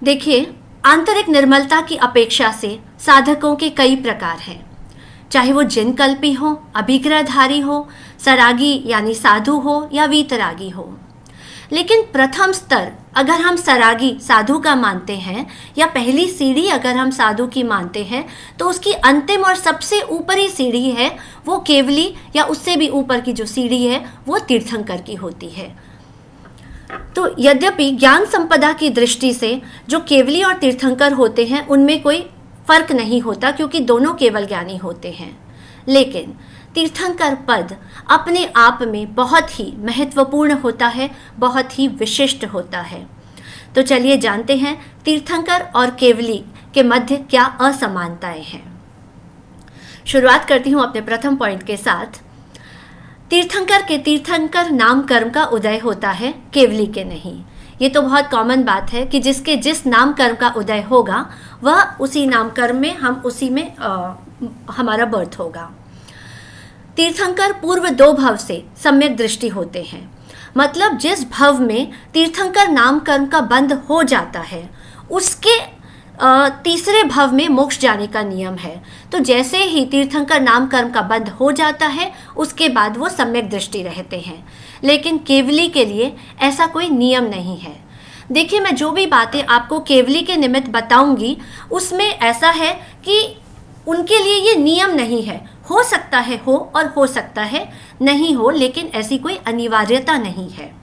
देखिए, आंतरिक निर्मलता की अपेक्षा से साधकों के कई प्रकार हैं, चाहे वो जिनकल्पी हो, अभिग्रहधारी हो, सरागी यानी साधु हो या वीतरागी हो। लेकिन प्रथम स्तर अगर हम सरागी साधु का मानते हैं या पहली सीढ़ी अगर हम साधु की मानते हैं, तो उसकी अंतिम और सबसे ऊपरी सीढ़ी है वो केवली, या उससे भी ऊपर की जो सीढ़ी है वो तीर्थंकर की होती है। तो यद्यपि ज्ञान संपदा की दृष्टि से जो केवली और तीर्थंकर होते हैं उनमें कोई फर्क नहीं होता, क्योंकि दोनों केवल ज्ञानी होते हैं। लेकिन तीर्थंकर पद अपने आप में बहुत ही महत्वपूर्ण होता है, बहुत ही विशिष्ट होता है। तो चलिए जानते हैं तीर्थंकर और केवली के मध्य क्या असमानताएं हैं। शुरुआत करती हूँ अपने प्रथम पॉइंट के साथ। तीर्थंकर के तीर्थंकर नाम कर्म का उदय होता है, केवली के नहीं। ये तो बहुत कॉमन बात है कि जिसके जिस नाम कर्म का उदय होगा वह उसी नाम कर्म में हम उसी में हमारा बर्थ होगा। तीर्थंकर पूर्व दो भव से सम्यक दृष्टि होते हैं, मतलब जिस भव में तीर्थंकर नाम कर्म का बंध हो जाता है उसके तीसरे भव में मोक्ष जाने का नियम है। तो जैसे ही तीर्थंकर नाम कर्म का बंध हो जाता है उसके बाद वो सम्यक दृष्टि रहते हैं। लेकिन केवली के लिए ऐसा कोई नियम नहीं है। देखिए, मैं जो भी बातें आपको केवली के निमित्त बताऊंगी उसमें ऐसा है कि उनके लिए ये नियम नहीं है। हो सकता है हो और हो सकता है नहीं हो, लेकिन ऐसी कोई अनिवार्यता नहीं है।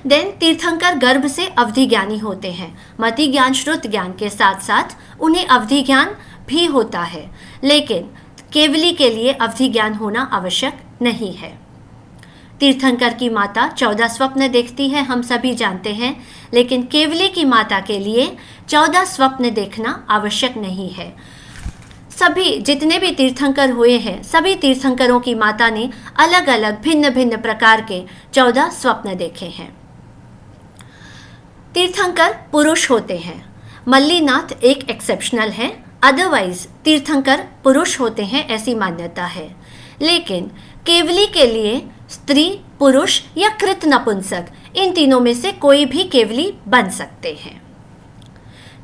देन तीर्थंकर गर्भ से अवधि ज्ञानी होते हैं। मति ज्ञान श्रुत ज्ञान के साथ साथ उन्हें अवधि ज्ञान भी होता है, लेकिन केवली के लिए अवधि ज्ञान होना आवश्यक नहीं है। तीर्थंकर की माता 14 स्वप्न देखती है, हम सभी जानते हैं, लेकिन केवली की माता के लिए 14 स्वप्न देखना आवश्यक नहीं है। सभी जितने भी तीर्थंकर हुए हैं, सभी तीर्थंकरों की माता ने अलग अलग भिन्न भिन्न प्रकार के 14 स्वप्न देखे हैं। तीर्थंकर पुरुष होते हैं। मल्लीनाथ एक एक्सेप्शनल है, अदरवाइज तीर्थंकर पुरुष होते हैं ऐसी मान्यता है। लेकिन केवली के लिए स्त्री, पुरुष या कृत नपुंसक, इन तीनों में से कोई भी केवली बन सकते हैं।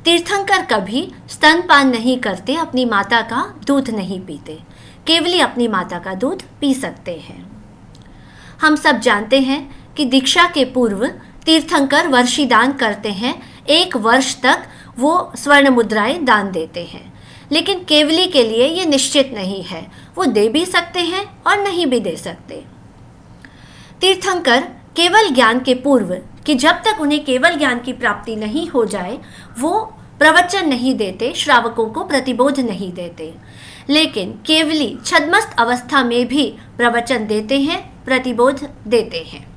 तीर्थंकर कभी स्तनपान नहीं करते, अपनी माता का दूध नहीं पीते। केवली अपनी माता का दूध पी सकते हैं। हम सब जानते हैं कि दीक्षा के पूर्व तीर्थंकर वर्षी दान करते हैं। 1 वर्ष तक वो स्वर्ण मुद्राएं दान देते हैं, लेकिन केवली के लिए ये निश्चित नहीं है, वो दे भी सकते हैं और नहीं भी दे सकते। तीर्थंकर केवल ज्ञान के पूर्व कि जब तक उन्हें केवल ज्ञान की प्राप्ति नहीं हो जाए वो प्रवचन नहीं देते, श्रावकों को प्रतिबोध नहीं देते। लेकिन केवली छद्मस्त अवस्था में भी प्रवचन देते हैं, प्रतिबोध देते हैं।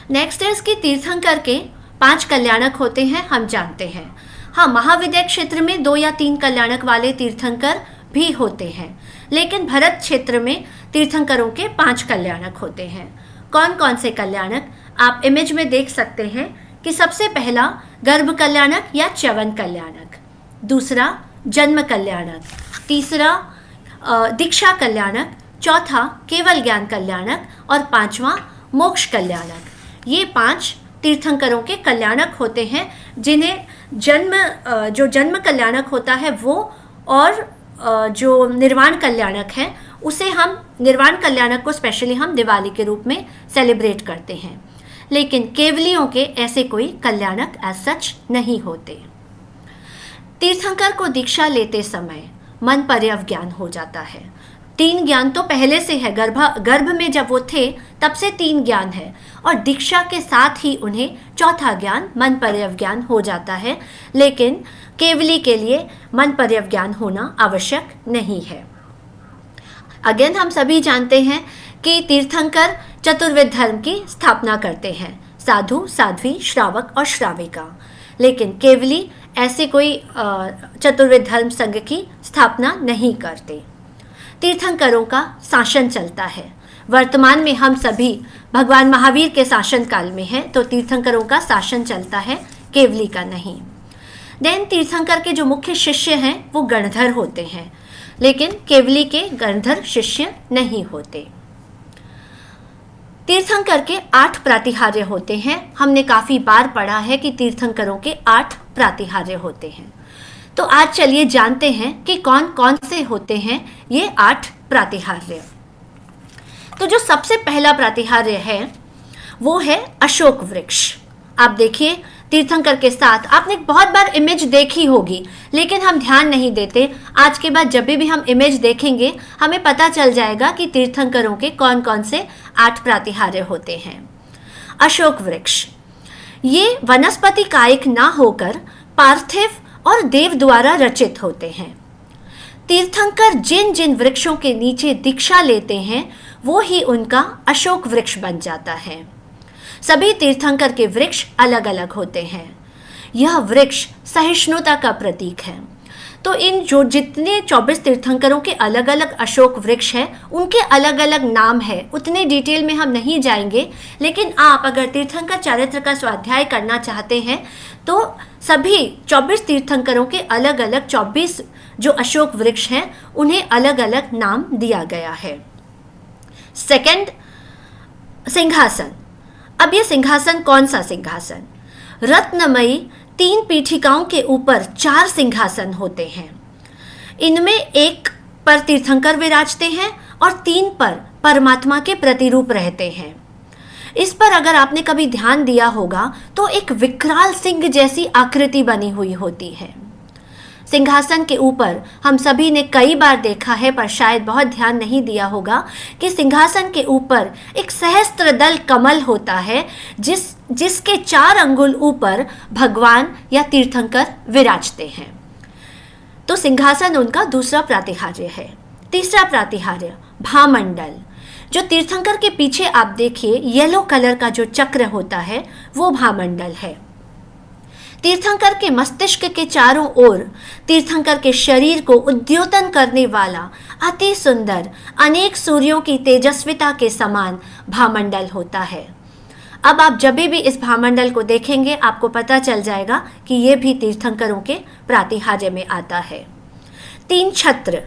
नेक्स्ट है इसकी तीर्थंकर के 5 कल्याणक होते हैं, हम जानते हैं। हाँ, महाविद्या क्षेत्र में 2 या 3 कल्याणक वाले तीर्थंकर भी होते हैं, लेकिन भरत क्षेत्र में तीर्थंकरों के 5 कल्याणक होते हैं। कौन कौन से कल्याणक आप इमेज में देख सकते हैं कि सबसे पहला गर्भ कल्याणक या च्यवन कल्याणक, दूसरा जन्म कल्याणक, तीसरा दीक्षा कल्याणक, चौथा केवल ज्ञान कल्याणक और 5वां मोक्ष कल्याणक। ये 5 तीर्थंकरों के कल्याणक होते हैं, जिन्हें जो जन्म कल्याणक होता है वो, और जो निर्वाण कल्याणक है उसे हम, निर्वाण कल्याणक को स्पेशली हम दिवाली के रूप में सेलिब्रेट करते हैं। लेकिन केवलियों के ऐसे कोई कल्याणक एज सच नहीं होते। तीर्थंकर को दीक्षा लेते समय मन पर्यव ज्ञान हो जाता है। 3 ज्ञान तो पहले से है, गर्भ में जब वो थे तब से 3 ज्ञान है, और दीक्षा के साथ ही उन्हें चौथा ज्ञान मन पर्यव ज्ञान हो जाता है। लेकिन केवली के लिए मन पर्यव ज्ञान होना आवश्यक नहीं है। अगेन हम सभी जानते हैं कि तीर्थंकर चतुर्वेद धर्म की स्थापना करते हैं, साधु, साध्वी, श्रावक और श्राविका। लेकिन केवली ऐसे कोई चतुर्वेद धर्म संघ की स्थापना नहीं करते। तीर्थंकरों का शासन चलता है। वर्तमान में हम सभी भगवान महावीर के शासन काल में हैं, तो तीर्थंकरों का शासन चलता है, केवली का नहीं। देन तीर्थंकर के जो मुख्य शिष्य हैं वो गणधर होते हैं, लेकिन केवली के गणधर शिष्य नहीं होते। तीर्थंकर के 8 प्रातिहार्य होते हैं। हमने काफ़ी बार पढ़ा है कि तीर्थंकरों के 8 प्रातिहार्य होते हैं। तो आज चलिए जानते हैं कि कौन कौन से होते हैं ये 8 प्रातिहार्य। तो जो सबसे पहला प्रातिहार्य है वो है अशोक वृक्ष। आप देखिए तीर्थंकर के साथ आपने बहुत बार इमेज देखी होगी, लेकिन हम ध्यान नहीं देते। आज के बाद जब भी हम इमेज देखेंगे हमें पता चल जाएगा कि तीर्थंकरों के कौन कौन से 8 प्रातिहार्य होते हैं। अशोक वृक्ष ये वनस्पति कायिक ना होकर पार्थिव और देव द्वारा रचित होते हैं। तीर्थंकर जिन जिन वृक्षों के नीचे दीक्षा लेते हैं वो ही उनका अशोक वृक्ष बन जाता है। सभी तीर्थंकर के वृक्ष अलग अलग होते हैं। यह वृक्ष सहिष्णुता का प्रतीक है। तो इन जो जितने 24 तीर्थंकरों के अलग अलग अशोक वृक्ष हैं उनके अलग अलग नाम है। उतने डिटेल में हम नहीं जाएंगे, लेकिन आप अगर तीर्थंकर चरित्र का स्वाध्याय करना चाहते हैं तो सभी 24 तीर्थंकरों के अलग अलग 24 जो अशोक वृक्ष हैं उन्हें अलग अलग नाम दिया गया है। सेकंड, सिंहासन। अब ये सिंहासन कौन सा सिंहासन? रत्नमयी 3 पीठिकाओं के ऊपर 4 सिंहासन होते हैं। इनमें एक पर तीर्थंकर विराजते हैं और 3 पर परमात्मा के प्रतिरूप रहते हैं। इस पर अगर आपने कभी ध्यान दिया होगा तो एक विकराल सिंह जैसी आकृति बनी हुई होती है। सिंहासन के ऊपर हम सभी ने कई बार देखा है, पर शायद बहुत ध्यान नहीं दिया होगा कि सिंहासन के ऊपर एक सहस्त्रदल कमल होता है जिसके 4 अंगुल ऊपर भगवान या तीर्थंकर विराजते हैं। तो सिंहासन उनका दूसरा प्रातिहार्य है। तीसरा प्रातिहार्य भामंडल। जो तीर्थंकर के पीछे आप देखिए येलो कलर का जो चक्र होता है वो भामंडल है। तीर्थंकर के मस्तिष्क के चारों ओर तीर्थंकर के शरीर को उद्योतन करने वाला अति सुंदर अनेक सूर्यों की तेजस्विता के समान भामंडल होता है। अब आप जब भी इस भामंडल को देखेंगे आपको पता चल जाएगा कि ये भी तीर्थंकरों के प्रातिहार्य में आता है। 3 छत्र।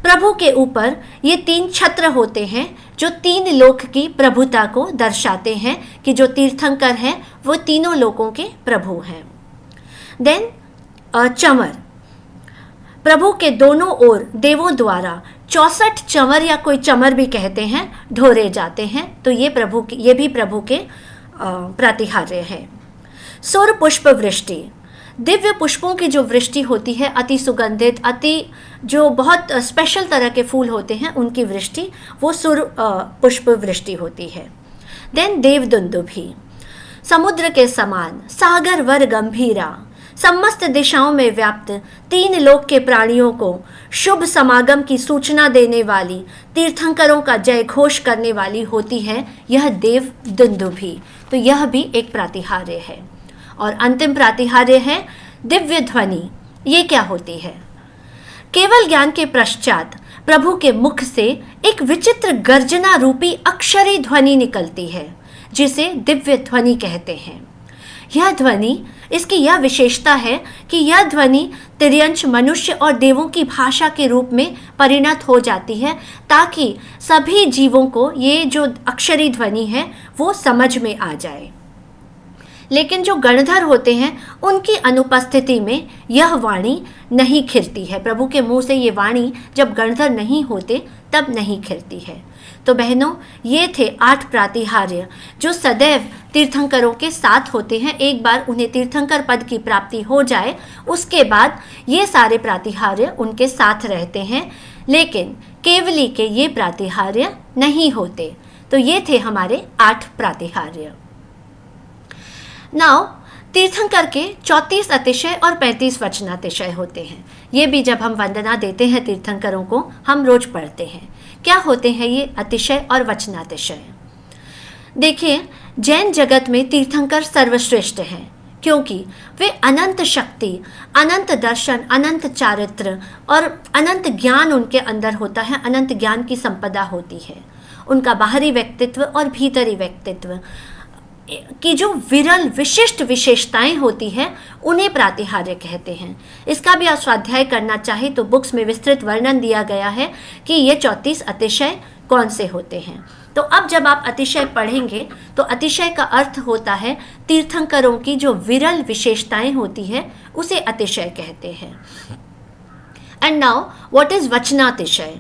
प्रभु के ऊपर ये 3 छत्र होते हैं जो 3 लोक की प्रभुता को दर्शाते हैं कि जो तीर्थंकर हैं वो तीनों लोकों के प्रभु हैं। देन चंवर। प्रभु के दोनों ओर देवों द्वारा 64 चंवर या कोई चमर भी कहते हैं ढोरे जाते हैं। तो ये भी प्रभु के प्रातिहार्य है। सुर पुष्प वृष्टि। दिव्य पुष्पों की जो वृष्टि होती है, अति सुगंधित, अति जो बहुत स्पेशल तरह के फूल होते हैं उनकी वृष्टि, वो सुर पुष्प वृष्टि होती है। देन देवदुन्दुभी। समुद्र के समान सागर वर गंभीरा, समस्त दिशाओं में व्याप्त 3 लोक के प्राणियों को शुभ समागम की सूचना देने वाली, तीर्थंकरों का जय घोष करने वाली होती है यह देव दुन्दुभी। तो यह भी एक प्रातिहार्य है। और अंतिम प्रातिहार्य है दिव्य ध्वनि। ये क्या होती है? केवल ज्ञान के पश्चात प्रभु के मुख से एक विचित्र गर्जना रूपी अक्षरी ध्वनि निकलती है जिसे दिव्य ध्वनि कहते हैं। यह ध्वनि, इसकी यह विशेषता है कि यह ध्वनि तिर्यंश मनुष्य और देवों की भाषा के रूप में परिणत हो जाती है ताकि सभी जीवों को ये जो अक्षरी ध्वनि है वो समझ में आ जाए। लेकिन जो गणधर होते हैं उनकी अनुपस्थिति में यह वाणी नहीं खिलती है। प्रभु के मुंह से ये वाणी जब गणधर नहीं होते तब नहीं खिलती है। तो बहनों, ये थे 8 प्रातिहार्य जो सदैव तीर्थंकरों के साथ होते हैं। एक बार उन्हें तीर्थंकर पद की प्राप्ति हो जाए उसके बाद ये सारे प्रातिहार्य उनके साथ रहते हैं, लेकिन केवली के ये प्रातिहार्य नहीं होते। तो ये थे हमारे 8 प्रातिहार्य। नाउ तीर्थंकर के 34 अतिशय और 35 वचनातिशय होते हैं। ये भी जब हम वंदना देते हैं तीर्थंकरों को हम रोज पढ़ते हैं। क्या होते हैं ये अतिशय और वचनातिशय? देखिए, जैन जगत में तीर्थंकर सर्वश्रेष्ठ हैं क्योंकि वे अनंत शक्ति, अनंत दर्शन, अनंत चारित्र और अनंत ज्ञान उनके अंदर होता है। अनंत ज्ञान की संपदा होती है। उनका बाहरी व्यक्तित्व और भीतरी व्यक्तित्व की जो विरल विशिष्ट विशेषताएं होती हैं उन्हें प्रातिहार्य कहते हैं। इसका भी आप स्वाध्याय करना चाहे तो बुक्स में विस्तृत वर्णन दिया गया है कि ये 34 अतिशय कौन से होते हैं। तो अब जब आप अतिशय पढ़ेंगे तो अतिशय का अर्थ होता है तीर्थंकरों की जो विरल विशेषताएं होती है उसे अतिशय कहते हैं। एंड नाउ व्हाट इज वचनातिशय,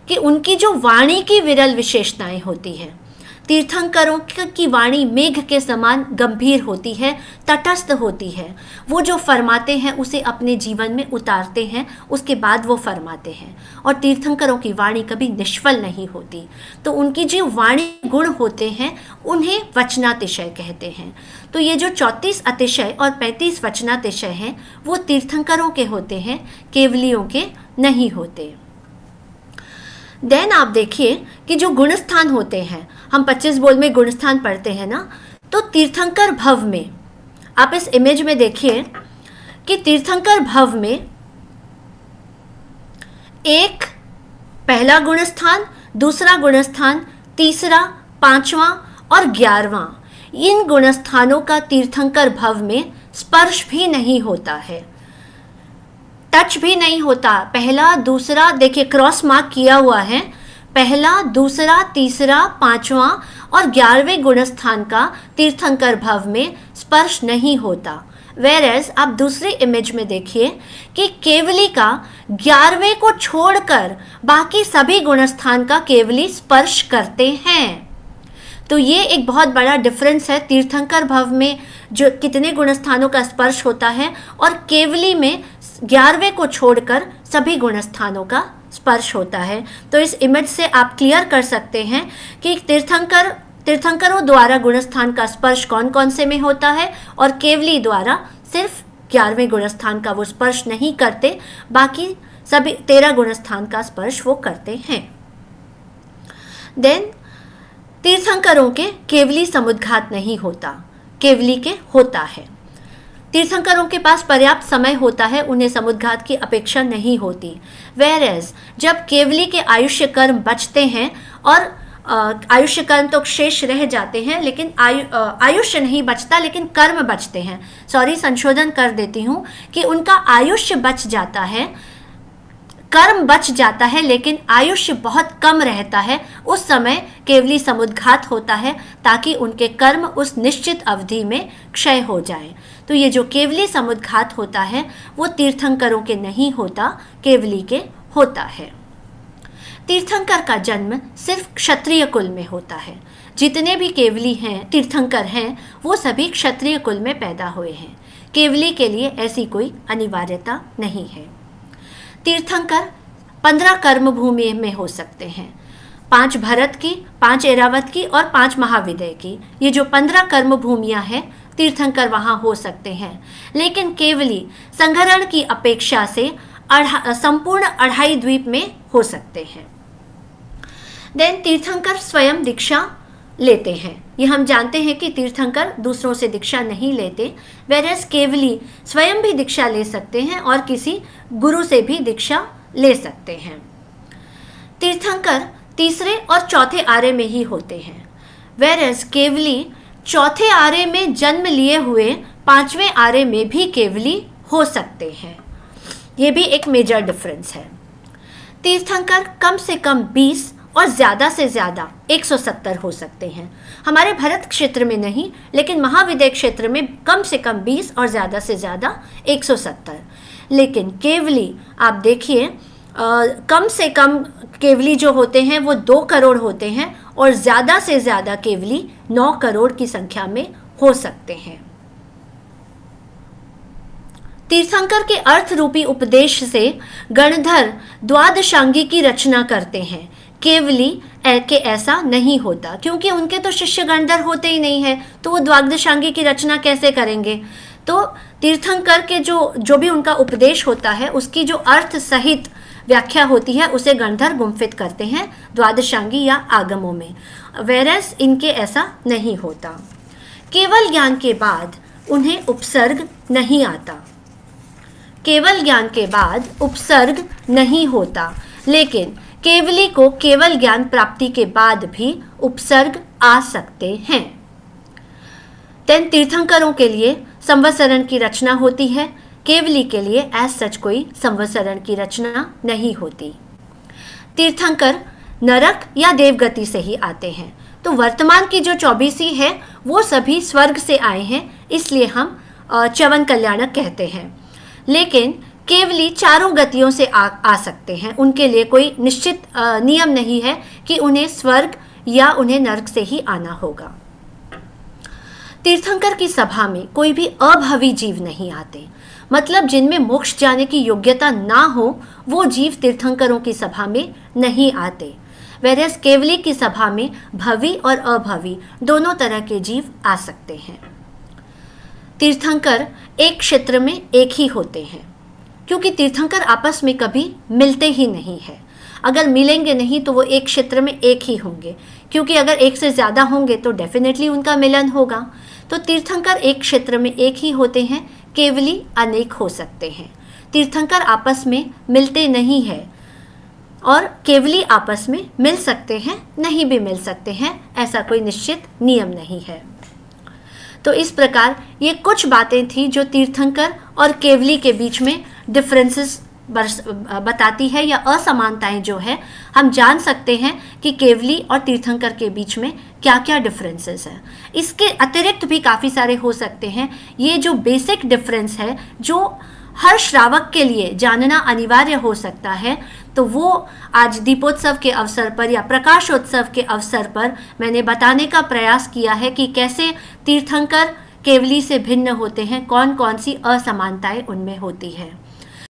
कि उनकी जो वाणी की विरल विशेषताएं होती हैं। तीर्थंकरों की वाणी मेघ के समान गंभीर होती है, तटस्थ होती है। वो जो फरमाते हैं उसे अपने जीवन में उतारते हैं, उसके बाद वो फरमाते हैं। और तीर्थंकरों की वाणी कभी निष्फल नहीं होती। तो उनकी जो वाणी गुण होते हैं उन्हें वचनातिशय कहते हैं। तो ये जो 34 अतिशय और 35 वचनातिशय हैं वो तीर्थंकरों के होते हैं, केवलियों के नहीं होते। देन आप देखिए कि जो गुणस्थान होते हैं, हम 25 बोल में गुणस्थान पढ़ते हैं ना, तो तीर्थंकर भव में आप इस इमेज में देखिए कि तीर्थंकर भव में एक पहला गुणस्थान, दूसरा गुणस्थान, तीसरा, पांचवा और 11वां, इन गुणस्थानों का तीर्थंकर भव में स्पर्श भी नहीं होता है, टच भी नहीं होता। पहला, दूसरा, देखिए क्रॉस मार्क किया हुआ है, पहला, दूसरा, तीसरा, पांचवा और 11वें गुणस्थान का तीर्थंकर भव में स्पर्श नहीं होता। वेरएज आप दूसरी इमेज में देखिए कि केवली का 11वें को छोड़कर बाकी सभी गुणस्थान का केवली स्पर्श करते हैं। तो ये एक बहुत बड़ा डिफरेंस है, तीर्थंकर भव में जो कितने गुणस्थानों का स्पर्श होता है और केवली में 11वें को छोड़कर सभी गुणस्थानों का स्पर्श होता है। तो इस इमेज से आप क्लियर कर सकते हैं कि तीर्थंकरों द्वारा गुणस्थान का स्पर्श कौन कौन से में होता है और केवली द्वारा सिर्फ 11वें गुणस्थान का वो स्पर्श नहीं करते, बाकी सभी 13 गुणस्थान का स्पर्श वो करते हैं। देन तीर्थंकरों के केवली समुद्घात नहीं होता, केवली के होता है। तीर्थंकरों के पास पर्याप्त समय होता है, उन्हें समुद्घात की अपेक्षा नहीं होती। वेरएज जब केवली के आयुष्य कर्म बचते हैं और आयुष्य कर्म तो शेष रह जाते हैं, लेकिन आयुष्य नहीं बचता लेकिन कर्म बचते हैं। सॉरी, संशोधन कर देती हूँ कि उनका आयुष्य बच जाता है, कर्म बच जाता है लेकिन आयुष्य बहुत कम रहता है, उस समय केवली समुद्घात होता है ताकि उनके कर्म उस निश्चित अवधि में क्षय हो जाए। तो ये जो केवली समुद्घात होता है वो तीर्थंकरों के नहीं होता, केवली के होता है। तीर्थंकर का जन्म सिर्फ क्षत्रिय कुल में होता है। जितने भी केवली हैं, तीर्थंकर हैं, वो सभी क्षत्रिय कुल में पैदा हुए हैं। केवली के लिए ऐसी कोई अनिवार्यता नहीं है। तीर्थंकर 15 कर्म भूमि में हो सकते हैं, 5 भरत की, 5 एरावत की और 5 महाविदय की। ये जो 15 कर्म भूमियाँ हैं तीर्थंकर वहाँ हो सकते हैं, लेकिन केवली संघरण की अपेक्षा से संपूर्ण अढ़ाई द्वीप में हो सकते हैं। देन तीर्थंकर स्वयं दीक्षा लेते हैं। ये हम जानते हैं कि तीर्थंकर दूसरों से दीक्षा नहीं लेते, वेरएज केवली स्वयं भी दीक्षा ले सकते हैं और किसी गुरु से भी दीक्षा ले सकते हैं। तीर्थंकर तीसरे और चौथे आरे में ही होते हैं, वेरएज केवली चौथे आरे में जन्म लिए हुए 5वें आरे में भी केवली हो सकते हैं। ये भी एक मेजर डिफरेंस है। तीर्थंकर कम से कम 20 और ज़्यादा से ज़्यादा 170 हो सकते हैं। हमारे भरत क्षेत्र में नहीं, लेकिन महाविदय क्षेत्र में कम से कम 20 और ज़्यादा से ज़्यादा 170। लेकिन केवली आप देखिए, कम से कम केवली जो होते हैं वो 2 करोड़ होते हैं और ज़्यादा से ज़्यादा केवली 9 करोड़ की संख्या में हो सकते हैं। तीर्थंकर के अर्थ रूपी उपदेश से गणधर द्वादशांगी की रचना करते हैं। केवली के ऐसा नहीं होता, क्योंकि उनके तो शिष्य गणधर होते ही नहीं है, तो वो द्वादशांगी की रचना कैसे करेंगे। तो तीर्थंकर के जो भी उनका उपदेश होता है उसकी जो अर्थ सहित व्याख्या होती है उसे गणधर गुम्फित करते हैं द्वादशांगी या आगमों में, वेरएज इनके ऐसा नहीं होता। केवल ज्ञान के बाद उन्हें उपसर्ग नहीं आता, केवल ज्ञान के बाद उपसर्ग नहीं होता, लेकिन केवली को केवल ज्ञान प्राप्ति के बाद भी उपसर्ग आ सकते हैं। देन तीर्थंकरों के लिए संवत्सरण की रचना होती है, केवली के लिए एज सच कोई संवत्सरण की रचना नहीं होती। तीर्थंकर नरक या देवगति से ही आते हैं, तो वर्तमान की जो 24 है वो सभी स्वर्ग से आए हैं, इसलिए हम च्यवन कल्याणक कहते हैं। लेकिन केवली चारों गतियों से आ सकते हैं, उनके लिए कोई निश्चित नियम नहीं है कि उन्हें स्वर्ग या उन्हें नरक से ही आना होगा। तीर्थंकर की सभा में कोई भी अभावी जीव नहीं आते, मतलब जिनमें मोक्ष जाने की योग्यता ना हो वो जीव तीर्थंकरों की सभा में नहीं आते। वेरएस केवली की सभा में भवी और अभवी दोनों तरह के जीव आ सकते हैं। तीर्थंकर एक क्षेत्र में एक ही होते हैं, क्योंकि तीर्थंकर आपस में कभी मिलते ही नहीं है। अगर मिलेंगे नहीं तो वो एक क्षेत्र में एक ही होंगे, क्योंकि अगर एक से ज़्यादा होंगे तो डेफिनेटली उनका मिलन होगा। तो तीर्थंकर एक क्षेत्र में एक ही होते हैं, केवली अनेक हो सकते हैं। तीर्थंकर आपस में मिलते नहीं हैं और केवली आपस में मिल सकते हैं, नहीं भी मिल सकते हैं, ऐसा कोई निश्चित नियम नहीं है। तो इस प्रकार ये कुछ बातें थी जो तीर्थंकर और केवली के बीच में डिफरेंसेस बताती है, या असमानताएं जो है हम जान सकते हैं कि केवली और तीर्थंकर के बीच में क्या क्या डिफरेंसेस हैं। इसके अतिरिक्त भी काफ़ी सारे हो सकते हैं। ये जो बेसिक डिफरेंस है जो हर श्रावक के लिए जानना अनिवार्य हो सकता है, तो वो आज दीपोत्सव के अवसर पर या प्रकाशोत्सव के अवसर पर मैंने बताने का प्रयास किया है कि कैसे तीर्थंकर केवली से भिन्न होते हैं, कौन कौन सी असमानताएं उनमें होती हैं।